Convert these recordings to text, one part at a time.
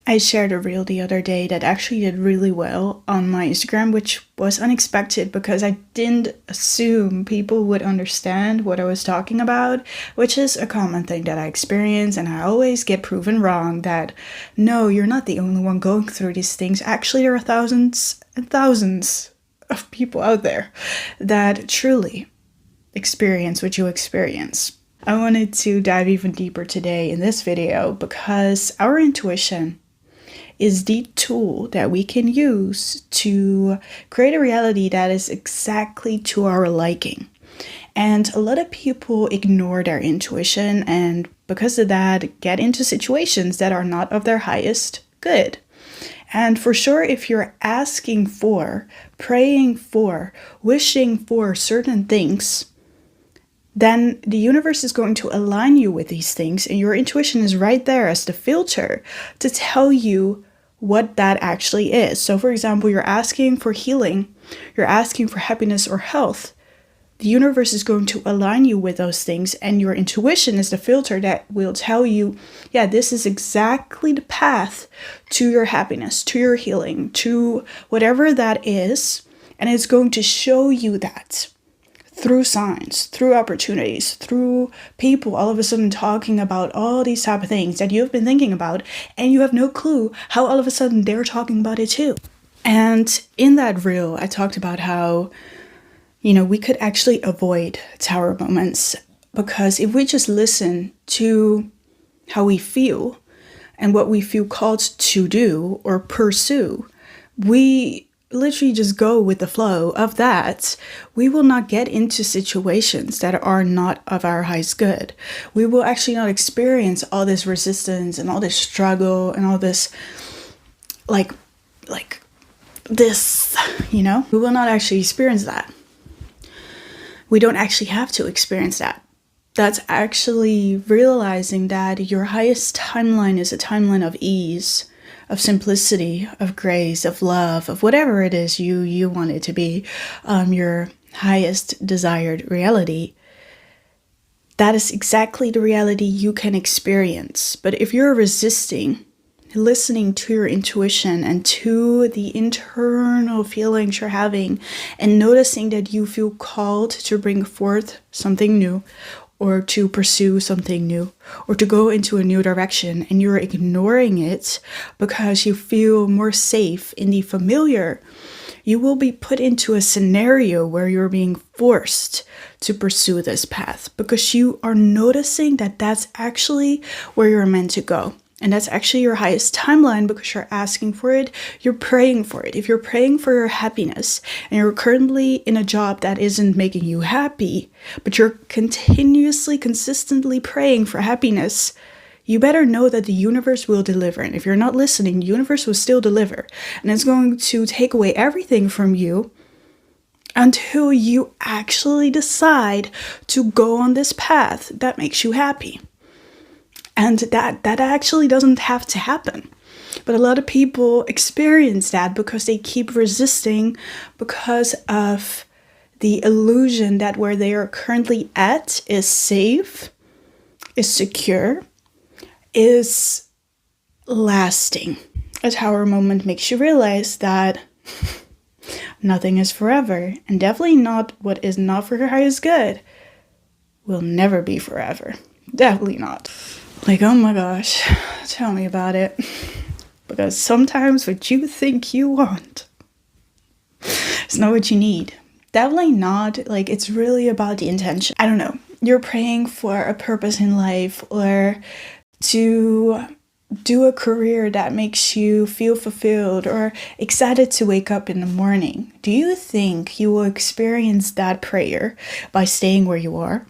I shared a reel the other day that actually did really well on my Instagram, which was unexpected because I didn't assume people would understand what I was talking about, which is a common thing that I experience, and I always get proven wrong that no, you're not the only one going through these things. Actually, there are thousands and thousands of people out there that truly experience what you experience. I wanted to dive even deeper today in this video because our intuition is the tool that we can use to create a reality that is exactly to our liking. And a lot of people ignore their intuition and because of that get into situations that are not of their highest good. And for sure, if you're asking for, praying for, wishing for certain things, then the universe is going to align you with these things, and your intuition is right there as the filter to tell you what that actually is. So for example, you're asking for healing, you're asking for happiness or health. The universe is going to align you with those things, and your intuition is the filter that will tell you, yeah, this is exactly the path to your happiness, to your healing, to whatever that is, and it's going to show you that through signs, through opportunities, through people all of a sudden talking about all these type of things that you've been thinking about, and you have no clue how all of a sudden they're talking about it too. And in that reel, I talked about how, we could actually avoid tower moments, because if we just listen to how we feel and what we feel called to do or pursue, we literally just go with the flow of that, we will not get into situations that are not of our highest good. We will actually not experience all this resistance and all this struggle and all this like this, we will not actually experience that. We don't actually have to experience that. That's actually realizing that your highest timeline is a timeline of ease, of simplicity, of grace, of love, of whatever it is you want it to be, your highest desired reality. That is exactly the reality you can experience. But if you're resisting listening to your intuition and to the internal feelings you're having and noticing that you feel called to bring forth something new, or to pursue something new, or to go into a new direction, and you're ignoring it because you feel more safe in the familiar, you will be put into a scenario where you're being forced to pursue this path because you are noticing that that's actually where you're meant to go. And that's actually your highest timeline because you're asking for it, you're praying for it. If you're praying for your happiness and you're currently in a job that isn't making you happy, but you're continuously, consistently praying for happiness, you better know that the universe will deliver. And if you're not listening, the universe will still deliver. And it's going to take away everything from you until you actually decide to go on this path that makes you happy. And that actually doesn't have to happen. But a lot of people experience that because they keep resisting because of the illusion that where they are currently at is safe, is secure, is lasting. A tower moment makes you realize that nothing is forever, and definitely not what is not for your highest good will never be forever. Definitely not. Like, oh my gosh, tell me about it. Because sometimes what you think you want is not what you need. Definitely not. Like, it's really about the intention. I don't know. You're praying for a purpose in life, or to do a career that makes you feel fulfilled or excited to wake up in the morning. Do you think you will experience that prayer by staying where you are?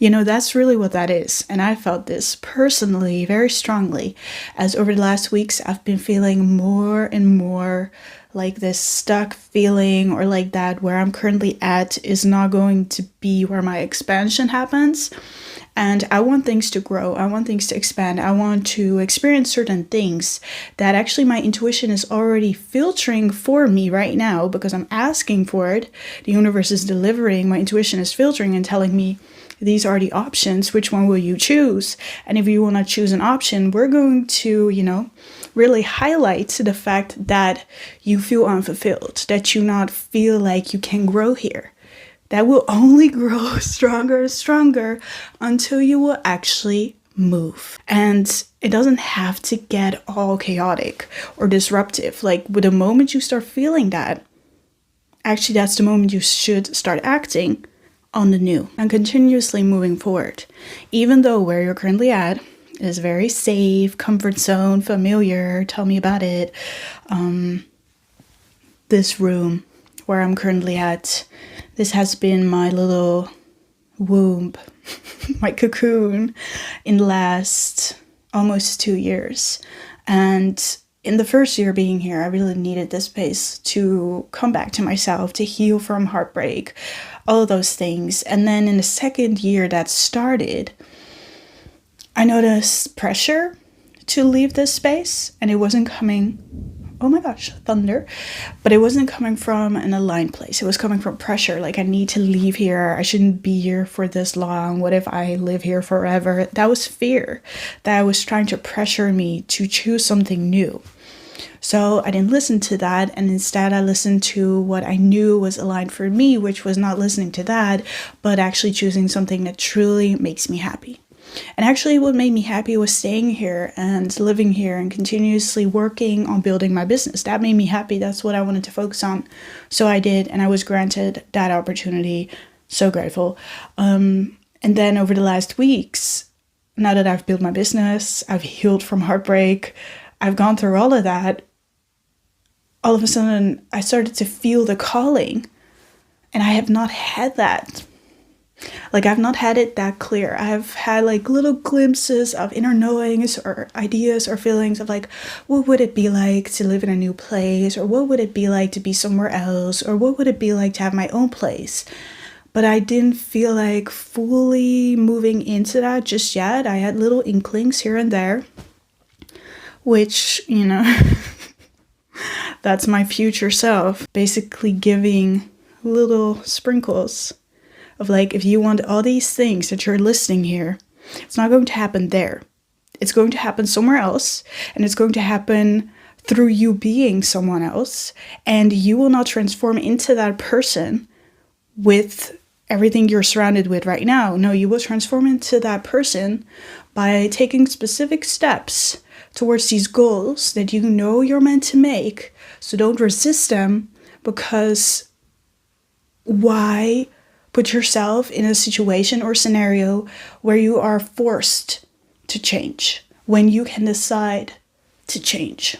That's really what that is. And I felt this personally very strongly as over the last weeks, I've been feeling more and more like this stuck feeling, or like that where I'm currently at is not going to be where my expansion happens. And I want things to grow. I want things to expand. I want to experience certain things that actually my intuition is already filtering for me right now because I'm asking for it. The universe is delivering. My intuition is filtering and telling me, These are the options. Which one will you choose? And if you want to choose an option, we're going to, really highlight the fact that you feel unfulfilled, that you not feel like you can grow here. That will only grow stronger and stronger until you will actually move. And it doesn't have to get all chaotic or disruptive. Like with the moment you start feeling that, actually that's the moment you should start acting on the new and continuously moving forward. Even though where you're currently at is very safe, comfort zone, familiar, tell me about it. This room where I'm currently at, this has been my little womb, my cocoon in the last almost 2 years. And in the first year being here, I really needed this space to come back to myself, to heal from heartbreak, all of those things. And then in the second year that started, I noticed pressure to leave this space, and it wasn't coming, oh my gosh, thunder, but it wasn't coming from an aligned place. It was coming from pressure, like I need to leave here. I shouldn't be here for this long. What if I live here forever? That was fear that was trying to pressure me to choose something new. So I didn't listen to that, and instead I listened to what I knew was aligned for me, which was not listening to that, but actually choosing something that truly makes me happy. And actually what made me happy was staying here and living here and continuously working on building my business. That made me happy. That's what I wanted to focus on. So I did, and I was granted that opportunity. So grateful. And then over the last weeks, now that I've built my business, I've healed from heartbreak, I've gone through all of that, all of a sudden I started to feel the calling, and I have not had that. Like I've not had it that clear. I've had like little glimpses of inner knowings or ideas or feelings of like, what would it be like to live in a new place? Or what would it be like to be somewhere else? Or what would it be like to have my own place? But I didn't feel like fully moving into that just yet. I had little inklings here and there, which, that's my future self, basically giving little sprinkles of like, if you want all these things that you're listing here, it's not going to happen there. It's going to happen somewhere else, and it's going to happen through you being someone else, and you will not transform into that person with everything you're surrounded with right now. No, you will transform into that person by taking specific steps towards these goals that you know you're meant to make. So don't resist them, because why put yourself in a situation or scenario where you are forced to change when you can decide to change?